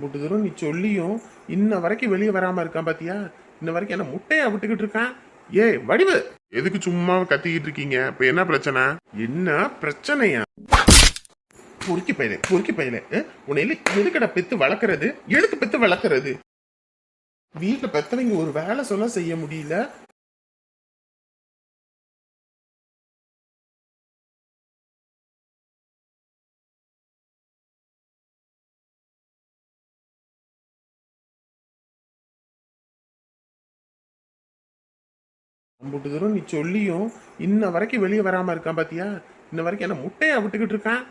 முட்டு தூரம் நீ சொல்லியும் இன்ன வரைக்கும் வெளியே வராம இருக்கான் பாத்தியா? இன்ன வரைக்கும் என்ன முட்டையா விட்டுக்கிட்டு இருக்கான்? ஏய் வடிவு, எதுக்கு சும்மா கத்திக்கிட்டு இருக்கீங்க? இப்ப என்ன பிரச்சனை? என்ன பிரச்சனையா? பொறுக்கி பையல உன்னையில எதுக்கடா பெத்து வளர்க்கறது? எதுக்கு பெத்து வளர்க்கறது? வீட்டுல பெத்தவங்க ஒரு வேலை சொல்ல செய்ய முடியல. அம்புட்டு தூரம் நீ சொல்லியும் இன்ன வரைக்கும் வெளியே வராம இருக்கான் பாத்தியா? இன்ன வரைக்கும் என்ன முட்டையா விட்டுக்கிட்டு இருக்கான்?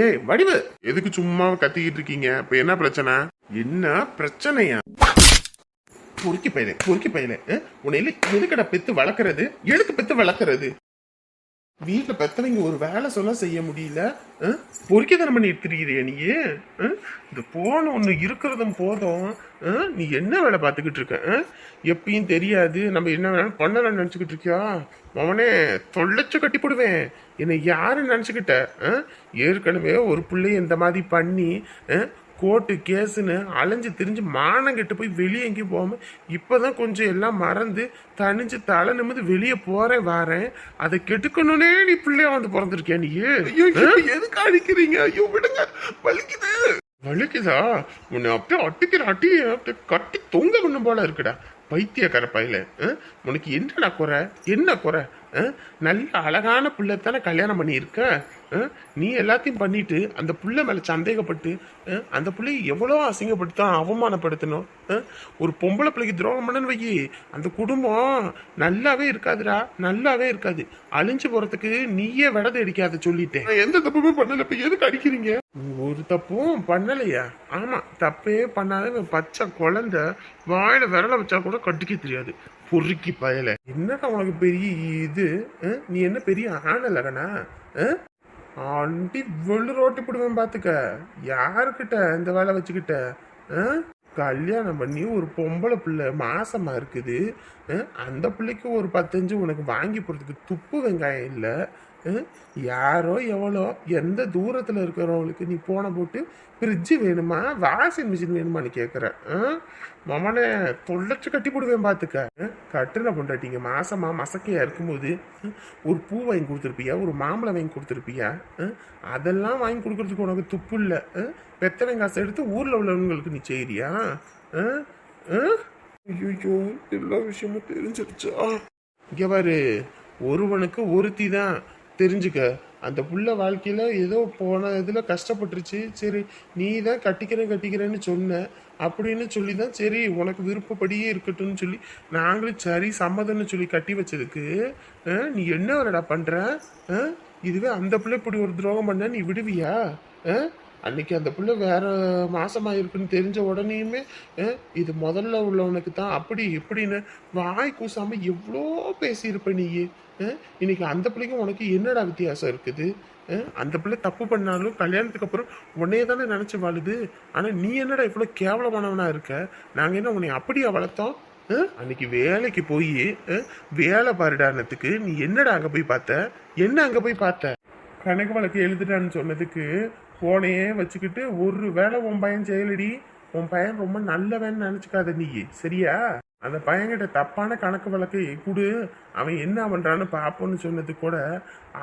ஏய் வடிவு, எதுக்கு சும்மா கத்திக்கிட்டு இருக்கீங்க? இப்ப என்ன பிரச்சனை? என்ன பிரச்சனையா? பொறுக்கி பையல உன்னையில எதுக்கடா பெத்து வளர்க்கறது? எதுக்கு பெத்து வளர்க்கறது? வீட்டுல பெத்தவங்க ஒரு வேலை சொல்ல செய்ய முடியல. பொறுக்கித்தனம் பண்ணி இருக்கிறீரிய நீ. இந்த போன ஒண்ணு இருக்கிறதும் போதும். நீ என்ன வேலை பார்த்துக்கிட்டு இருக்க? எப்பயும் தெரியாது நம்ம என்ன வேணாலும் பண்ணலாம்னு நினைச்சுக்கிட்டு இருக்கியா? அவனே தொலைச்சு கட்டி போடுவேன். என்னை யாருன்னு நினைச்சுக்கிட்ட? ஏற்கனவே ஒரு பிள்ளைய இந்த மாதிரி பண்ணி கோர்ட்டு கேஸுன்னு அலைஞ்சு திரிஞ்சு மானம் கெட்டு போய் வெளியே எங்கேயும் போகாம இப்பதான் கொஞ்சம் எல்லாம் மறந்து தனிஞ்சு தலை நிமிந்து வெளியே போறேன் வாரேன். அதை கெட்டுக்கணும்னே நீ பிள்ளையா வந்து பிறந்திருக்கியா நீ? எதுக்கு அடிக்கிறீங்க? ஐயோ விடுங்க, வலிக்குது. வலிக்குதா? உன்னை அப்படியே அட்டிக்கிற அட்டிய அப்படியே கட்டி தொங்க பண்ணும் போல இருக்குடா பைத்தியக்கார பையில. உனக்கு என்னடா குறை? என்ன குறை? நல்ல அழகான பிள்ளைத்தானே கல்யாணம் பண்ணியிருக்க. நீ எல்லாத்தையும் பண்ணிட்டு அந்த புள்ள மேல சந்தேகப்பட்டு அந்த பிள்ளையை எவ்வளோ அசிங்கப்படுத்தான் அவமானப்படுத்தணும். ஒரு பொம்பளை பிள்ளைக்கு துரோகம் பண்ணன்னு வையி, அந்த குடும்பம் நல்லாவே இருக்காதுடா, நல்லாவே இருக்காது. அழிஞ்சு போறதுக்கு நீயே விடதை அடிக்காத சொல்லிட்டேன். எந்த தப்புமே பண்ணல, இப்ப எதுக்கு அடிக்கிறீங்க? ஒரு தப்பும் பண்ணலையா? ஆமா, தப்பே பண்ணாத பச்சை குழந்தை வாயில விரல வச்சா கூட கட்டிக்க தெரியாது. பொறுக்கி பயல, என்னடா உனக்கு பெரிய இது? நீ என்ன பெரிய ஆனலகனா? ஆண்டி வெள்ளு ரோட்டி போடுவேன் பாத்துக்க. யாருக்கிட்ட இந்த வேலை வச்சுக்கிட்ட? கல்யாணம் பண்ணி ஒரு பொம்பளை பிள்ளை மாசமா இருக்குது. அந்த பிள்ளைக்கு ஒரு 10 உனக்கு வாங்கி போறதுக்கு துப்பு வெங்காயம் இல்லை. யாரோ எவ்வளோ எந்த தூரத்தில் இருக்கிறவங்களுக்கு நீ போன போட்டு ஃப்ரிட்ஜு வேணுமா வாஷிங் மிஷின் வேணுமான்னு கேட்குற? மமனே தொலைச்சு கட்டி போடுவேன் பார்த்துக்க. கட்டுன பொண்டாட்டிங்க மாசமா மசக்கையா இருக்கும்போது ஒரு பூ வாங்கி கொடுத்துருப்பியா, ஒரு மாம்பழம் வாங்கி கொடுத்துருப்பியா? அதெல்லாம் வாங்கி கொடுக்கறதுக்கு உனக்கு துப்பு இல்லை. பெத்தவங்க காசை எடுத்து ஊரில் உள்ளவங்களுக்கு நீ செய்யறியா? ஐயோ, எல்லா விஷயமும் தெரிஞ்சிருச்சா? இங்கே பாரு, ஒருவனுக்கு ஒருத்தி தான், தெரிஞ்சுக்க. அந்த புள்ள வாழ்க்கையில ஏதோ போன இதுல கஷ்டப்பட்டுருச்சு. சரி, நீ தான் கட்டிக்கிறேன்னு சொன்ன அப்படின்னு சொல்லி தான் சரி உனக்கு விருப்பப்படியே இருக்கட்டும்னு சொல்லி நாங்களும் சரி சம்மதம்னு சொல்லி கட்டி வச்சதுக்கு நீ என்ன வரடா பண்ற? இதுவே அந்த பிள்ளை இப்படி ஒரு துரோகம் பண்ண நீ விடுவியா? அன்னைக்கு அந்த பிள்ளை வேற மாசமா இருக்குன்னு தெரிஞ்ச உடனேயுமே இது முதல்ல உள்ளவனுக்கு தான் அப்படி இப்படின்னு வாய் கூசாம எவ்வளோ பேசியிருப்ப நீ. இன்னைக்கு அந்த பிள்ளைக்கும் உனக்கு என்னடா வித்தியாசம் இருக்குது? அந்த பிள்ளை தப்பு பண்ணாலும் கல்யாணத்துக்கு அப்புறம் உன்னையே தானே நினைச்சு வாழுது. ஆனா நீ என்னடா இவ்வளவு கேவலமானவனா இருக்க? நாங்க என்ன உன்னை அப்படியா வளர்த்தோம்? அன்னைக்கு வேலைக்கு போய் வேலை பாருடானத்துக்கு நீ என்னடா அங்க போய் பார்த்த? என்ன அங்க போய் பார்த்த? கணக்கு வழக்கு எழுதுட்டான்னு சொன்னதுக்கு போனையே வச்சுக்கிட்டு ஒரு வேலை உன் பையன் செயலடி. உன் பையன் ரொம்ப நல்லவன்னு நினைச்சுக்காத நீ, சரியா? அந்த பையன்கிட்ட தப்பான கணக்கு வழக்கை கொடு, அவன் என்ன பண்றான்னு பாப்போன்னு சொன்னது கூட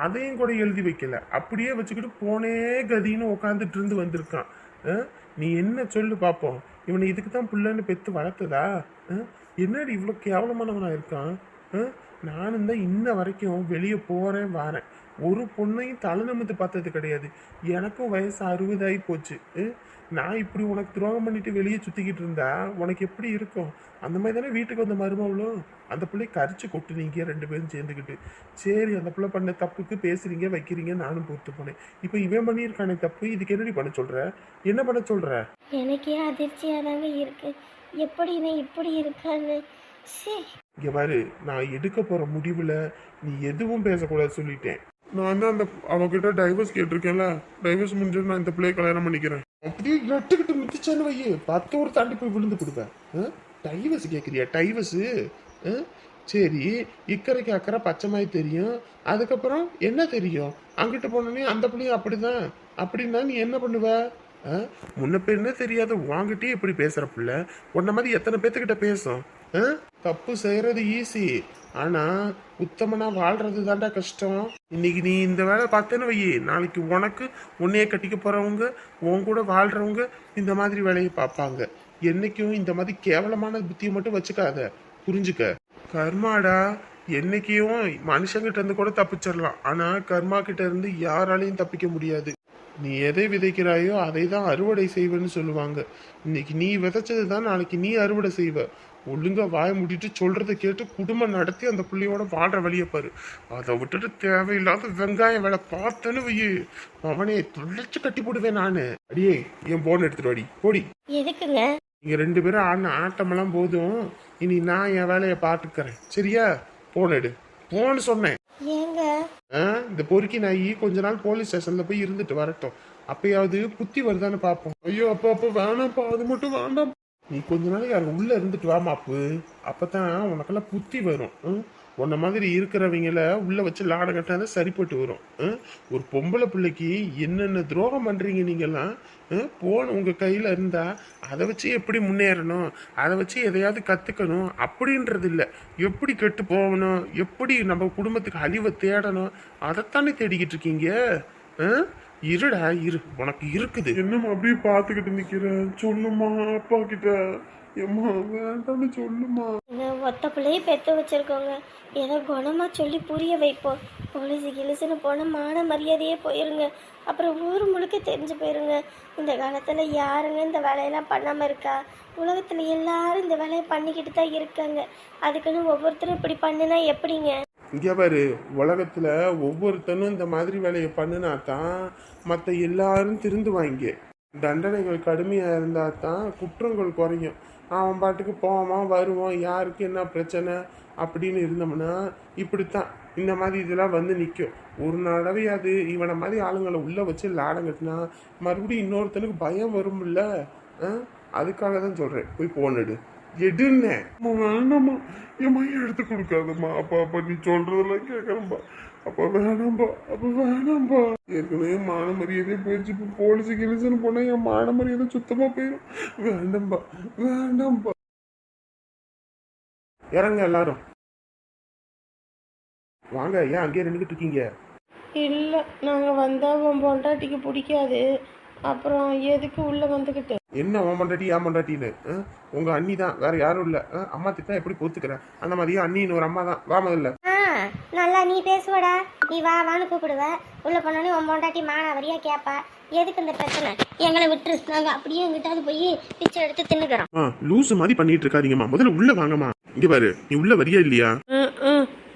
அதையும் கூட எழுதி வைக்கல. அப்படியே வச்சுக்கிட்டு போனே கதின்னு உட்காந்துட்டு இருந்து வந்திருக்கான். நீ என்ன சொல்லு பாப்போம். இவனை இதுக்கு தான் புள்ளன்னு பெத்து வளர்த்ததா? என்னடி இவ்வளோ கேவலமானவனா இருக்கான்? நானும் தான் இன்ன வரைக்கும் வெளியே போறேன் வாரேன், ஒரு பொண்ணையும் தலை நிமித்து பார்த்தது கிடையாது. எனக்கும் வயசு 60 ஆகி போச்சு. நான் இப்படி உனக்கு துரோகம் பண்ணிட்டு வெளியே சுத்திக்கிட்டு இருந்தா உனக்கு எப்படி இருக்கும்? அந்த மாதிரி தானே வீட்டுக்கு வந்த மருமகளும் அந்த பிள்ளை கரிச்சு கொட்டுனீங்க 2 பேரும் சேர்ந்துக்கிட்டு. சரி, அந்த பிள்ளை பண்ண தப்புக்கு பேசுறீங்க வைக்கிறீங்க, நானும் பொறுத்து போனேன். இப்போ இவன் பண்ணியிருக்கானே தப்பு, இதுக்கு என்னடி பண்ண சொல்ற? என்ன பண்ண சொல்ற? எனக்கே அதிர்ச்சியாக தாங்க இருக்கு, எப்படி இவன் இப்படி இருக்கான்னு. இங்க பாரு, நான் எடுக்க போற முடிவுல நீ எதுவும் பேசக்கூடாது சொல்லிட்டேன். நான் தான் அந்த அவகிட்ட டைவர்ஸ் கேட்டிருக்கேன்ல, டைவர்ஸ் முடிஞ்சது நான் இந்த பிள்ளைய கல்யாணம் பண்ணிக்கிறேன். அப்படியே நட்டுக்கிட்டு மிதிச்சான்னு வையே 10 ஒரு தாண்டி போய் விழுந்து கொடுப்பேன். டைவர்ஸ் கேட்குறியா? டைவர்ஸு? சரி, இக்கரைக்கு அக்கறை பச்சை மாதிரி தெரியும், அதுக்கப்புறம் என்ன தெரியும்? அங்கிட்டு போனோடனே அந்த பிள்ளையும் அப்படிதான் அப்படின்னா நீ என்ன பண்ணுவ? முன்ன பின்ன தெரியாத வாங்கிட்டே இப்படி பேசுற புள்ள உன்ன மாதிரி எத்தனை பேத்துக்கிட்ட பேசும்? ஆ? தப்பு செய்யறது ஈஸி, ஆனா உத்தமனா வாழ்றது தாண்டா கஷ்டம். இன்னைக்கு நீ இந்த வேலை பார்த்தேன்னு வை, நாளைக்கு உனக்கு உன்னைய கட்டிக்க போறவங்க உன் கூட வாழ்றவங்க இந்த மாதிரி வேலையை பார்ப்பாங்க. என்னைக்கும் இந்த மாதிரி கேவலமான புத்தியை மட்டும் வச்சுக்காத, புரிஞ்சுக்க. கர்மாடா, என்னைக்கும் மனுஷங்கிட்ட இருந்து கூட தப்பிச்சிடலாம், ஆனா கர்மா கிட்ட இருந்து யாராலையும் தப்பிக்க முடியாது. நீ எதை விதைக்கிறாயோ அதை தான் அறுவடை செய்வேன்னு சொல்லுவாங்க. இன்னைக்கு நீ விதைச்சது தான் நாளைக்கு நீ அறுவடை செய்வ. ஒழுங்கா வாய மூடிட்டு சொல்றதை கேட்டு குடும்பம் நடத்தி அந்த பிள்ளையோட வாழ்ற வழியை பாரு. அதை விட்டுட்டு தேவையில்லாத வெங்காயம் வேலை பார்த்தேன்னு வையு, அவனே துளைச்சு கட்டி போடுவேன் நானு. அடியே, என் போன் எடுத்துட்டு வாடி, போடி. எதுக்குங்க? நீங்க 2 பேரும் ஆடின ஆட்டமெல்லாம் போதும், இனி நான் என் வேலையை பார்த்துக்கிறேன், சரியா? போன் எடு, போன்னு சொன்னேன். ஏங்க? இந்த பொறுக்கி நாயி கொஞ்ச நாள் போலீஸ் ஸ்டேஷன்ல போய் இருந்துட்டு வரட்டும், அப்பயாவது புத்தி வருதான்னு பாப்போம். ஐயோ அப்பா அப்பா வேணாம்ப்பா, அது மட்டும் வேண்டாம். நீ கொஞ்ச நாளைக்கு யாரும் உள்ள இருந்துட்டு வா மாப்பு, அப்பதான் உனக்கெல்லாம் புத்தி வரும். உன்ன மாதிரி இருக்கிறவங்கள உள்ள வச்சு லாட கட்டாத சரிப்பட்டு வரும். ஒரு பொம்பளை பிள்ளைக்கு என்னென்ன துரோகம் பண்றீங்க நீங்கெல்லாம். போன் உங்க கையில இருந்தா அதை வச்சு எப்படி முன்னேறணும், அதை வச்சு எதையாவது கத்துக்கணும் அப்படின்றது இல்லை. எப்படி கெட்டு போகணும், எப்படி நம்ம குடும்பத்துக்கு அழிவை தேடணும், அதைத்தானே தேடிக்கிட்டு இருக்கீங்க. இருடா இரு, உனக்கு இருக்குது. என்னம்மா அப்படியே பார்த்துக்கிட்டு நிக்கிறேன், சொல்லுமா அப்பா கிட்ட. ஏம்மா வேண்டாம்னு சொல்லுமா. ஒத்த பிள்ளையே பெற்று வச்சிருக்கோங்க, ஏதோ குணமா சொல்லி புரிய வைப்போம். போலீஸு கிழிசுன்னு போனால் மான மரியாதையே போயிருங்க, அப்புறம் ஊர் முழுக்க தெரிஞ்சு போயிருங்க. இந்த காலத்தில் யாருங்க இந்த வேலையெல்லாம் பண்ணாமல் இருக்கா? உலகத்தில் எல்லாரும் இந்த வேலையை பண்ணிக்கிட்டு தான் இருக்காங்க. அதுக்குன்னு ஒவ்வொருத்தரும் இப்படி பண்ணுனா எப்படிங்க? இங்கே பாரு, உலகத்தில் ஒவ்வொருத்தனும் இந்த மாதிரி வேலையை பண்ணினா தான் மற்ற எல்லாரும் திருந்துவாங்க. தண்டனைகள் கடுமையாக இருந்தால் தான் குற்றங்கள் குறையும். அவன் பாட்டுக்கு போவான் வருவான், யாருக்கு என்ன பிரச்சனை அப்படின்னு இருந்தோம்னா இப்படித்தான் இந்த மாதிரி இதெல்லாம் வந்து நிற்கும். ஒரு நடவையாது இவனை மாதிரி ஆளுங்களை உள்ளே வச்சு லாடம் கட்டினா மறுபடியும் இன்னொருத்தனுக்கு பயம் வரும்ல. அதுக்காக தான் சொல்கிறேன், போய் போனடு எடுன்னு. வேண்டாம்மா, என் மையம் எடுத்து கொடுக்காதம்மா. அப்பா அப்பா நீ சொல்றதெல்லாம் கேட்கறம்பா. அப்பா வேணாம்பா, அப்பா வேணாம்பா. ஏற்கனவே மான மரியாதையே போயிடுச்சு, இப்போ போலீஸு கிழிச்சுன்னு போனா என் மான மரியாதை சுத்தமா போயிடும். வேண்டாம்பா வேண்டாம்பா. இறங்க எல்லாரும், வாங்க. ஏன் அங்கேயே நின்றுக்கிட்டு இருக்கீங்க? இல்லை, நாங்கள் வந்தால் உன் பொண்டாட்டிக்கு பிடிக்காது, அப்புறம் எதுக்கு உள்ளே வந்துக்கிட்டு. என்ன உன் பொண்டாட்டி ஏன் பொண்டாட்டின்னு? உங்க அண்ணி தான், வேற யாரும் இல்லை. அம்மா திட்டா எப்படி பொறுத்துக்கிறேன், அந்த மாதிரியே அண்ணின்னு ஒரு அம்மா தான். வா முதல்ல. நல்லா நீ பேசுவடா, நீ வா வான்னு கூப்பிடுவ. உள்ள போனோடனே உன் பொண்டாட்டி மானாவரியா கேப்பா, எதுக்கு இந்த பிரச்சனை, எங்களை விட்டுரு, நாங்கள் அப்படியே எங்கிட்டாவது போய் பிச்சை எடுத்து தின்னுக்கிறோம். லூசு மாதிரி பண்ணிட்டு இருக்காதீங்கம்மா, முதல்ல உள்ள வாங்கம்மா. இங்க பாரு, நீ உள்ள வரியா இல்லையா?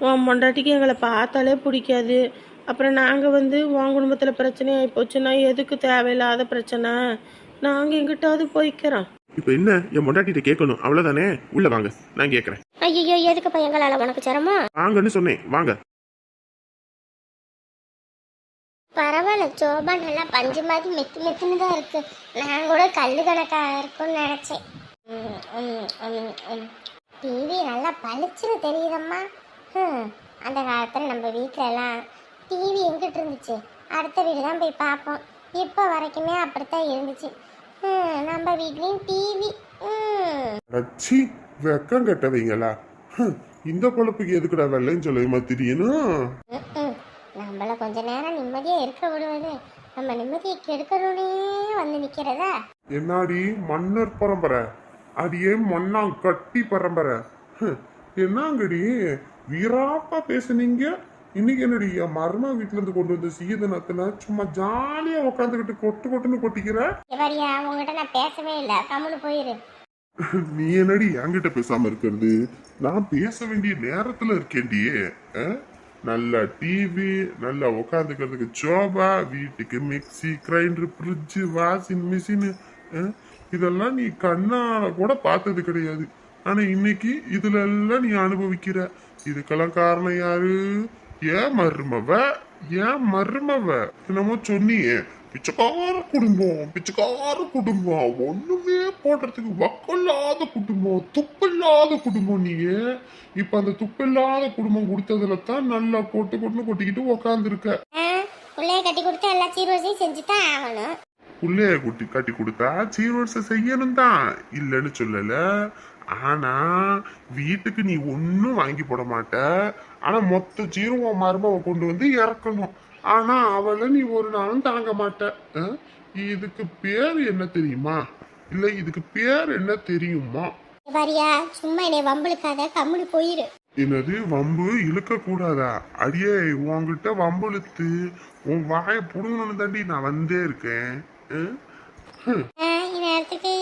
உன் பொண்டாட்டிக்கு எங்களை பார்த்தாலே பிடிக்காது, அப்புறம் நாங்கள் வந்து உன் குடும்பத்தில் பிரச்சனை ஆகிப்போச்சுன்னா எதுக்கு தேவையில்லாத பிரச்சனை, நாங்கள் எங்கிட்டாவது போய்க்கிறோம். இப்போ என்ன, என் பொண்டாட்டிட்ட கேட்கணும் அவ்வளவுதானே? உள்ள வாங்க, நான் கேட்கறேன். ஐயோ எதுக்குப்பா எங்களால உனக்கு சிரமம்? வாங்கன்னு சொன்னேன், வாங்க. பரவாயில்ல, சோபா நல்லா பஞ்சு மாதிரி மெத்து மெத்துன்னு தான் இருக்கு. நான் கூட கல்லு கணக்காக இருக்கும்னு நினைச்சேன். டிவி நல்லா பளிச்சுன்னு தெரியுதம்மா. அந்த காலத்தில் நம்ம வீட்டில எல்லாம் டிவி எங்கிட்டு இருந்துச்சு, அடுத்த வீடு தான் போய் பார்ப்போம். இப்போ வரைக்குமே அப்படித்தான் இருந்துச்சு. நம்ம வீட்லயும் டிவி. அச்சி, வெக்கம் கட்டவீங்களா? இந்த பொழப்புக்கு எதுக்குடா வெள்ளைன்னு சொல்லுமா திடீர்னும்? நம்மள கொஞ்ச நேரம் நிம்மதியா இருக்க விடுவது நம்ம நிம்மதியை கெடுக்கணும்னே வந்து நிக்கிறதா? என்னாடி மன்னர் பரம்பரை, அடியே மண்ணா கட்டி பரம்பரை. என்னங்கடி வீராப்பா பேசுனீங்க, இன்னைக்கு என்னடி என் மர்மா வீட்டுல இருந்து கொண்டு வந்த சீதனத்துல சும்மா ஜாலியா உட்காந்துக்கிட்டு கொட்டு கொட்டுன்னு கொட்டிக்கிற. இவரியா உங்ககிட்ட நான் பேசவே இல்லை, கம்முன்னு போயிரு. நீ என்னடி என்கிட்ட பேசாம இருக்கிறது? நான் பேச வேண்டிய நேரத்துல இருக்கேன்டியே. நல்ல டிவி, நல்லா உட்காந்துக்கிறதுக்கு சோபா, வீட்டுக்கு mixie, grinder, fridge, washing machine, இதெல்லாம் நீ கண்ணால கூட பார்த்தது கிடையாது. ஆனா இன்னைக்கு இதுல எல்லாம் நீ அனுபவிக்கிற. இதுக்கெல்லாம் காரணம் யாரு? ஏன் மருமவ, ஏன் மருமவ. என்னமோ சொன்னியே, பிச்சைக்கார குடும்பம், பிச்சைக்கார குடும்பம், ஒண்ணுமே போடுறதுக்கு வக்கல்லாத குடும்பம், துப்பில்லாத குடும்பம். நீயே இப்ப அந்த துப்பில்லாத குடும்பம் கொடுத்ததுல தான் நல்லா கொட்டு கொட்டுன்னு கொட்டிக்கிட்டு உக்காந்துருக்க. பிள்ளைய கட்டி கொடுத்து எல்லா சீர்வரிசையும் செஞ்சுதான் ஆகணும். புள்ளைய குட்டி கட்டி கொடுத்தா சீர்வரிசை செய்யணும் தான், இல்லைன்னு சொல்லல. ஆனா வீட்டுக்கு நீ ஒன்னும் வாங்கி போட மாட்ட. ஆனா மொத்த சீரும் மருமவ கொண்டு வந்து இறக்கணும். ஆனா அவளை நீ ஒரு நாளும் தாங்க மாட்ட. இதுக்கு பேர் என்ன தெரியுமா? இல்ல இதுக்கு பேர் என்ன தெரியுமா? வரியா சும்மா என்னை வம்பளுக்காத, கம்முனு போயிரு. என்னது வம்பு இழுக்க கூடாதா? அடியே உன்கிட்ட வம்பு இழுத்து உன் வாயை புடுங்கணும்னு தாண்டி நான் வந்தே இருக்கேன். நேரத்துக்கு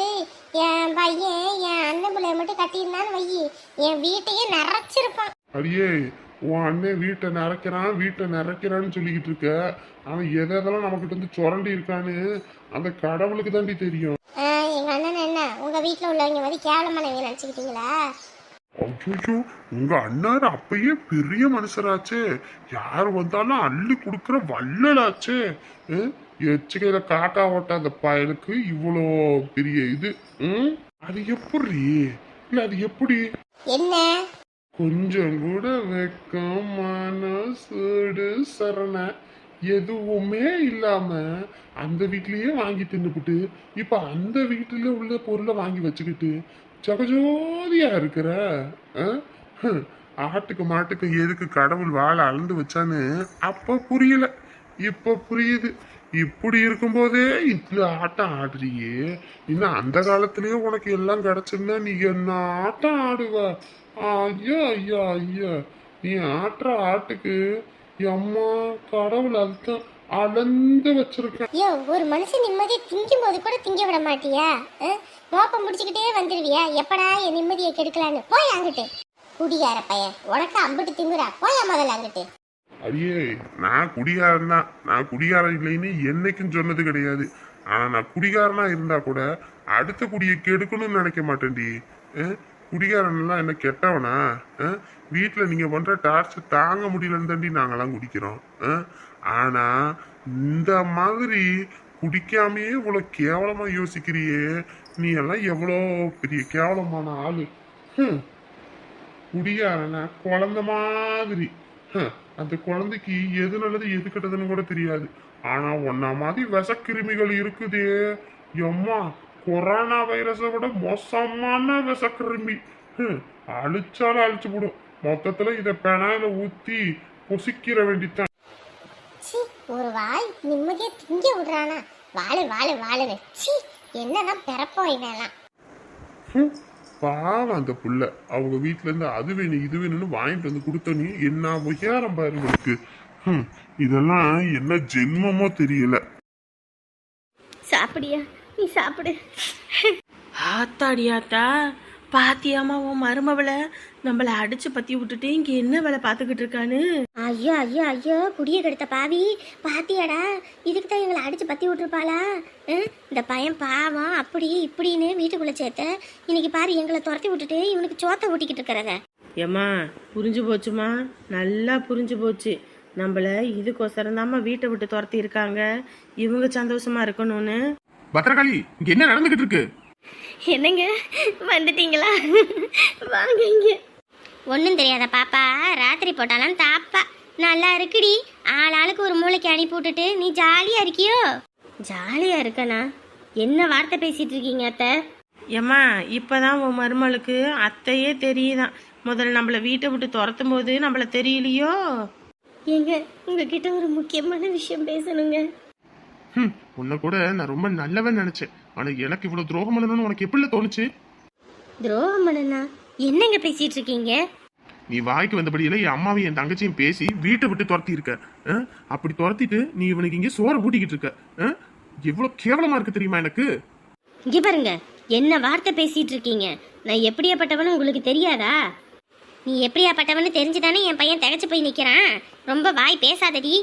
என் பையன் என் அண்ணன் பிள்ளைய மட்டும் கட்டியிருந்தான்னு வையி, என் வீட்டையே நிறைச்சிருப்பான். அடியே உன் அண்ணன் வீட்டை நிறைக்கிறான்னு சொல்லிக்கிட்டு இருக்க. அவன் எதெல்லாம் நமக்கிட்ட இருந்து சுரண்டி இருக்கான்னு அந்த கடவுளுக்கு தாண்டி தெரியும். எங்க அண்ணன் என்ன உங்க வீட்டுல உள்ளவங்க வந்து கேவலமானவங்க நினைச்சுக்கிட்டீங்களா? ஐயோ, உங்க அண்ணாரு அப்பயே பெரிய மனுஷராச்சே, யார் வந்தாலும் அள்ளி கொடுக்குற வள்ளலாச்சே. எச்சுக்கையில காக்கா ஓட்ட அந்த பயலுக்கு இவ்வளோ பெரிய இது. அது எப்படி இல்ல அது எப்படி என்ன கொஞ்சம் கூட வெக்கம் மனசூடு சரண எதுவுமே இல்லாம அந்த வீட்லயே வாங்கி தின்னுபிட்டு இப்ப அந்த வீட்டுல உள்ள பொருளை வாங்கி வச்சுக்கிட்டு ஜகஜோதியா இருக்கிற. ஆட்டுக்கு மாட்டுக்கு எதுக்கு கடவுள் வாழை அளந்து வச்சான்னு அப்ப புரியல, இப்ப புரியுது. இப்படி இருக்கும்போதே இட்லி ஆட்டம் ஆடுறியே, இன்னும் அந்த காலத்திலயே உனக்கு எல்லாம் கிடைச்சுன்னா நீ என்ன ஆட்டம் ஆடுவ? ஐயா ஐயா ஐயா, நீ ஆட்டுற ஆட்டுக்கு அம்மா கடவுள் அதுதான் அளந்து வச்சிருக்க. ஐயோ, ஒரு மனுஷன் நிம்மதியை திங்கும் போது கூட திங்க விட மாட்டியா? மோப்பம் முடிச்சுக்கிட்டே வந்துருவியா? எப்படா என் நிம்மதியை கெடுக்கலான்னு போய் அங்கிட்டு. குடியார பையன், உனக்கு அம்பிட்டு திங்குறா, போய் முதல்ல அங்கிட்டு. அடியே நான் குடிகாரன் தான், நான் குடிகாரன் இல்லைன்னு என்னைக்கும் சொன்னது கிடையாது. ஆனா நான் குடிகாரனா இருந்தா கூட அடுத்த குடியை கெடுக்கணும்னு நினைக்க மாட்டேன்டி. குடிகாரன் எல்லாம் என்ன கெட்டவனா? வீட்டுல நீங்க பண்ற டார்ச்சர் தாங்க முடியலன்னு தாண்டி நாங்கெல்லாம் குடிக்கிறோம். ஆனா இந்த மாதிரி குடிக்காமையே இவ்வளவு கேவலமா யோசிக்கிறியே, நீ எல்லாம் எவ்வளோ பெரிய கேவலமான ஆளு. குடிகாரனா குழந்தை மாதிரி. அந்த குழந்தைக்கு எது நல்லது எது கெட்டதுன்னு கூட தெரியாது. ஆனா ஒன்னா மாதிரி விஷக்கிருமிகள் இருக்குதே எம்மா, கொரோனா வைரஸை விட மோசமான விஷக்கிருமி. அழிச்சாலும் அழிச்சு போடும். மொத்தத்துல இத பெனாயில ஊத்தி பொசிக்கிற வேண்டித்தான். ஒரு வாய் நிம்மதியா திங்க விடுறானா? வாழு வாழு வாழுன்னு. என்னதான் பிறப்போம் இதெல்லாம். பாவம் அந்த புள்ள, அவங்க வீட்டுல இருந்து அது வேணும் இது வேணும்னு வாங்கிட்டு வந்து கொடுத்தோன்னே என்ன உயரம் பாருங்களுக்கு. இதெல்லாம் என்ன ஜென்மமோ தெரியல. சாப்பிடியா? நீ சாப்பிடு. ஆத்தாடி ஆத்தா, பாத்தியாமா உன் மருமவளை நம்மளை அடிச்சு பத்தி விட்டுட்டு இங்க என்ன வேலை பார்த்துக்கிட்டு இருக்கான்னு. ஐயோ ஐயோ ஐயோ, குடிய கெடுத்த பாவி, பாத்தியாடா? இதுக்கு தான் எங்களை அடிச்சு பத்தி விட்டுருப்பாளா? இந்த பையன் பாவம் அப்படி இப்படின்னு வீட்டுக்குள்ள சேர்த்த, இன்னைக்கு பாரு எங்களை துரத்தி விட்டுட்டு இவனுக்கு சோத்த ஊட்டிக்கிட்டு இருக்கிறத. ஏம்மா புரிஞ்சு போச்சுமா, நல்லா புரிஞ்சு போச்சு. நம்மள இதுக்கோசரம் தாம்மா வீட்டை விட்டு துரத்தி இருக்காங்க, இவங்க சந்தோஷமா இருக்கணும்னு. பத்திரகாளி, இங்க என்ன நடந்துகிட்டு இருக்கு? என்னங்க வந்துட்டீங்களா? வாங்க இங்க. ஒன்றும் தெரியாத பாப்பா ராத்திரி போட்டாலும் தாப்பா நல்லா இருக்குடி. ஆளாளுக்கு ஒரு மூளைக்கு அனுப்பி விட்டுட்டு நீ ஜாலியா இருக்கியோ? ஜாலியா இருக்கனா? என்ன வார்த்தை பேசிட்டு இருக்கீங்க அத்தை? ஏம்மா இப்பதான் உன் மருமகளுக்கு அத்தையே தெரியுதான். முதல்ல நம்மளை வீட்டை விட்டு துரத்தும் போது நம்மள தெரியலையோ? ஏங்க உங்ககிட்ட ஒரு முக்கியமான விஷயம் பேசணுங்க. உன்னை கூட நான் ரொம்ப நல்லவன் நினைச்சேன். ஆனா எனக்கு இவ்வளவு துரோகம் பண்ணணும்னு உனக்கு எப்படி தோணுச்சு? துரோகம் பண்ணனா? என்னங்க பேசிட்டு இருக்கீங்க? நீ வாய்க்கு வந்தபடியில என் அம்மாவையும் என் தங்கச்சியும் பேசி வீட்டை விட்டு துரத்தி இருக்க. அப்படி துரத்திட்டு நீ இவனுக்கு இங்கே சோற ஊட்டிக்கிட்டு இருக்க. எவ்வளவு கேவலமா இருக்கு தெரியுமா எனக்கு? இங்க பாருங்க, என்ன வார்த்தை பேசிட்டு இருக்கீங்க? நான் எப்படியாப்பட்டவனு உங்களுக்கு தெரியாதா? நீ எப்படியாப்பட்டவனு தெரிஞ்சுதானே என் பையன் திகச்சு போய் நிக்கிறான். ரொம்ப வாய் பேசாதடி.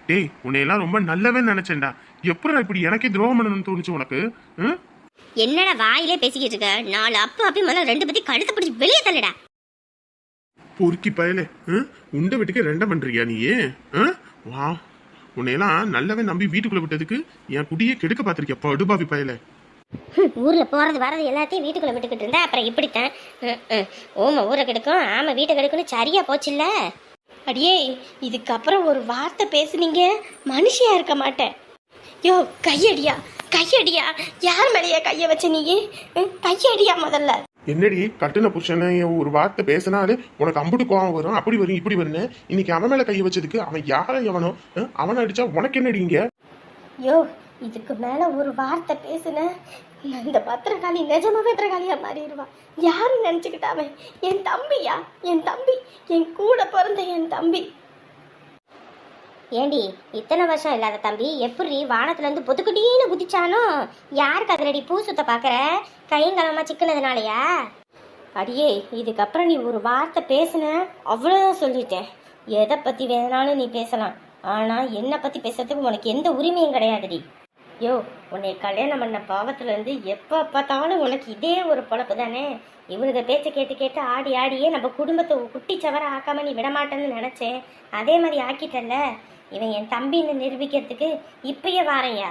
டேய், உன்னையெல்லாம் ரொம்ப நல்லவன் நினைச்சேன்டா. எப்படி இப்படி எனக்கே துரோகம் பண்ணணும்னு தோணுச்சு உனக்கு? என்னடா வாயிலே பேசிக்கிட்டு இருக்க? நாலு அப்பி முதல்ல ரெண்டு பத்தி கழுத்து பிடிச்சி வெளியே தள்ளுடா. பொறுக்கி பயலே, உண்டை வீட்டுக்கு ரெண்டம் பண்றியா நீ? வா, உன்னையெல்லாம் நல்லவன் நம்பி வீட்டுக்குள்ள விட்டதுக்கு என் குடியே கெடுக்க பாத்திருக்கிய படுபாவி பயலே. ஊர்ல போறது வரது எல்லாத்தையும் வீட்டுக்குள்ள விட்டுக்கிட்டு இருந்தா அப்புறம் இப்படித்தான். ஓம ஊரை கெடுக்கும் ஆமா வீட்டை கெடுக்குன்னு சரியா போச்சுல்ல. அடியே, இதுக்கப்புறம் ஒரு வார்த்தை பேசுனீங்க மனுஷியா இருக்க மாட்டேன். யோ கையடியா, கையடியா? யார் மேலேயா கையை வச்ச நீ? கையடியா முதல்ல. என்னடி கட்டுன புருஷனை ஒரு வார்த்தை பேசினாலே உனக்கு அம்புட்டு கோவம் வரும், அப்படி வரும் இப்படி வருன்னு. இன்னைக்கு அவன் மேல கையை வச்சதுக்கு அவன் யார எவனோ அவனை அடிச்சா உனக்கு என்னடிங்க? யோ, இதுக்கு மேல ஒரு வார்த்தை பேசுன இந்த பத்திரகாளி நிஜமாவே பத்திரகாளியா மாறிடுவா. யாரு நினைச்சுக்கிட்டாவே? என் தம்பியா? என் தம்பி, என் கூட பிறந்த என் தம்பி. ஏண்டி இத்தனை வருஷம் இல்லாத தம்பி எப்படி வானத்துல இருந்து பொதுக்குட்டின்னு குதிச்சானோ? யாருக்கு அதிரடி பூ சுத்த பாக்குற? கையங்கலமா சிக்கினதுனாலயா? அடியே, இதுக்கப்புறம் நீ ஒரு வார்த்தை பேசுன அவ்வளோதான் சொல்லிட்டேன். எதை பத்தி வேணாலும் நீ பேசலாம், ஆனா என்னை பத்தி பேசுறதுக்கு உனக்கு எந்த உரிமையும் கிடையாதுடி. யோ, உன்னை கல்யாணம் பண்ண பாவத்துல இருந்து எப்போ பார்த்தாலும் உனக்கு இதே ஒரு பொழப்பு தானே. இவனுக்கு பேச்சை கேட்டு கேட்டு ஆடி ஆடியே நம்ம குடும்பத்தை குட்டி சவர ஆக்காம நீ விடமாட்டேன்னு நினைச்சேன். அதே மாதிரி ஆக்கிட்டல்ல. இவன் என் தம்பின்னு நிரூபிக்கிறதுக்கு இப்பயே வாரையா?